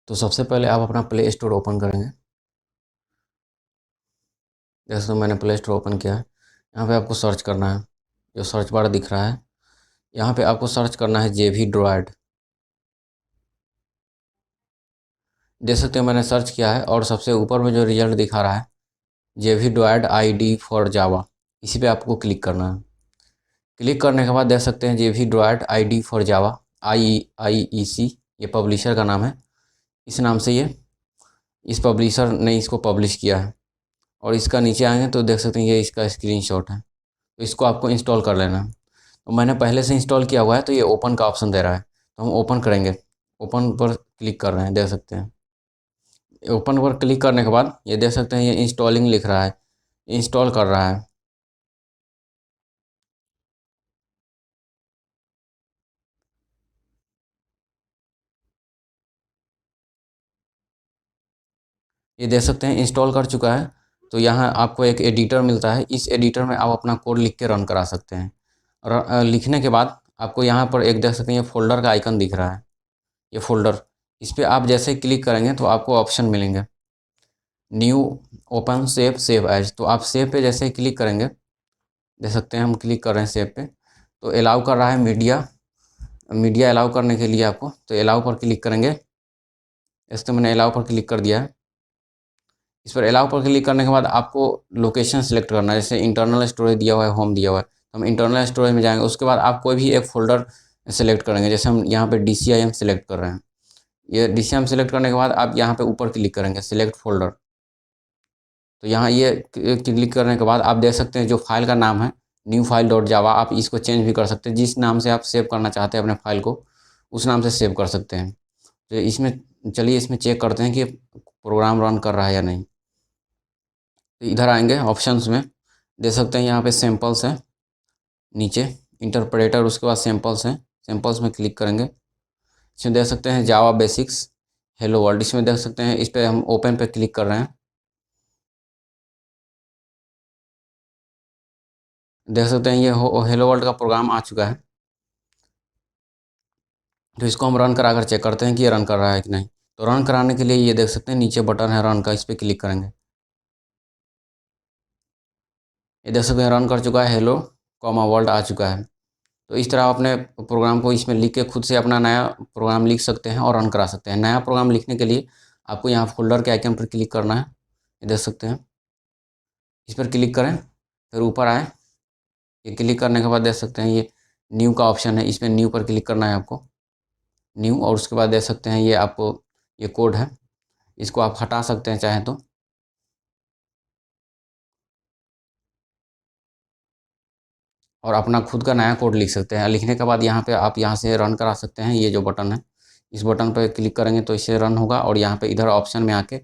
तो सबसे पहले आप अपना प्ले स्टोर ओपन करेंगे। जैसे मैंने प्ले स्टोर ओपन किया है, यहाँ पे आपको सर्च करना है। जो सर्च बार दिख रहा है, यहाँ पे आपको सर्च करना है जेवी ड्रॉयड। देख सकते हैं मैंने सर्च किया है और सबसे ऊपर में जो रिजल्ट दिखा रहा है जेवी ड्रॉयड आईडी फॉर जावा, इसी पे आपको क्लिक करना है। क्लिक करने के बाद देख सकते हैं जेवी droid ID for Java IEC, ये पब्लिशर का नाम है। इस नाम से ये इस पब्लिशर ने इसको पब्लिश किया है। और इसका नीचे आएंगे तो देख सकते हैं ये इसका स्क्रीनशॉट है। तो इसको आपको इंस्टॉल कर लेना है। तो मैंने पहले से इंस्टॉल किया हुआ है, तो ये ओपन का ऑप्शन दे रहा है, तो हम ओपन करेंगे। ओपन पर क्लिक कर रहे हैं, देख सकते हैं। ओपन पर क्लिक करने के बाद ये देख सकते हैं ये इंस्टॉलिंग लिख रहा है, इंस्टॉल कर रहा है। ये देख सकते हैं इंस्टॉल कर चुका है। तो यहाँ आपको एक एडिटर मिलता है, इस एडिटर में आप अपना कोड लिख के रन करा सकते हैं। और लिखने के बाद आपको यहाँ पर एक देख सकते हैं ये फोल्डर का आइकन दिख रहा है, ये फोल्डर, इस पर आप जैसे क्लिक करेंगे तो आपको ऑप्शन मिलेंगे new, open, save, save as. तो आप सेव पे जैसे ही क्लिक करेंगे, देख सकते हैं हम क्लिक कर रहे हैं सेव पे, तो अलाउ कर रहा है मीडिया। मीडिया अलाउ करने के लिए आपको तो अलाउ पर क्लिक करेंगे। इस तो मैंने अलाउ पर क्लिक कर दिया है। इस पर अलाउ पर क्लिक करने के बाद आपको लोकेशन सेलेक्ट करना है। जैसे इंटरनल स्टोरेज दिया हुआ है, होम दिया हुआ है, तो हम इंटरनल स्टोरेज में जाएंगे। उसके बाद आप कोई भी एक फ़ोल्डर सेलेक्ट करेंगे। जैसे हम यहाँ पे DCIM सेलेक्ट कर रहे हैं। ये DCIM सेलेक्ट करने के बाद आप यहाँ पे ऊपर क्लिक करेंगे सेलेक्ट फोल्डर। तो यहाँ ये क्लिक करने के बाद आप देख सकते हैं जो फाइल का नाम है न्यू फाइल डॉट जावा, आप इसको चेंज भी कर सकते हैं। जिस नाम से आप सेव करना चाहते हैं अपने फाइल को, उस नाम से सेव कर सकते हैं। तो इसमें चलिए इसमें चेक करते हैं कि प्रोग्राम रन कर रहा है या नहीं। तो इधर आएंगे ऑप्शंस में, देख सकते हैं यहाँ पे सैम्पल्स हैं, नीचे इंटरप्रेटर, उसके बाद सैम्पल्स हैं। सैम्पल्स में क्लिक करेंगे। इसमें देख सकते हैं जावा बेसिक्स हेलो वर्ल्ड, इसमें देख सकते हैं, इस पर हम ओपन पे क्लिक कर रहे हैं। देख सकते हैं ये हेलो वर्ल्ड का प्रोग्राम आ चुका है। तो इसको हम रन करा कर चेक करते हैं कि ये रन कर रहा है कि नहीं। तो रन कराने के लिए ये देख सकते हैं नीचे बटन है रन का, इस पर क्लिक करेंगे। ये देख सकते हैं रन कर चुका है, हेलो कॉमा वर्ल्ड आ चुका है। तो इस तरह आप अपने प्रोग्राम को इसमें लिख के खुद से अपना नया प्रोग्राम लिख सकते हैं और रन करा सकते हैं। नया प्रोग्राम लिखने के लिए आपको यहाँ फोल्डर के आइकन पर क्लिक करना है। ये देख सकते हैं, इस पर क्लिक करें, फिर ऊपर आए। ये क्लिक करने के बाद देख सकते हैं ये न्यू का ऑप्शन है, इस पर न्यू पर क्लिक करना है आपको, न्यू। और उसके बाद देख सकते हैं ये आपको ये कोड है, इसको आप हटा सकते हैं चाहें तो। और अपना खुद का नया कोड लिख सकते हैं। लिखने के बाद यहाँ पे आप यहाँ से रन करा सकते हैं। ये जो बटन है, इस बटन पर क्लिक करेंगे तो इससे रन होगा। और यहाँ पे इधर ऑप्शन में आके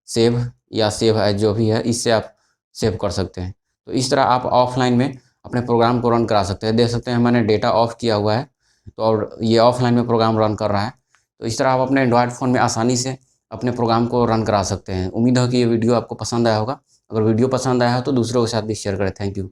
सेव या सेव है जो भी है, इससे आप सेव कर सकते हैं। तो इस तरह आप ऑफलाइन में अपने प्रोग्राम को रन करा सकते हैं। देख सकते हैं मैंने डेटा ऑफ किया हुआ है, तो और ये ऑफलाइन में प्रोग्राम रन कर रहा है। तो इस तरह आप अपने एंड्रॉयड फ़ोन में आसानी से अपने प्रोग्राम को रन करा सकते हैं। उम्मीद है कि ये वीडियो आपको पसंद आया होगा। अगर वीडियो पसंद आया हो तो दूसरों के साथ भी शेयर करें। Thank you.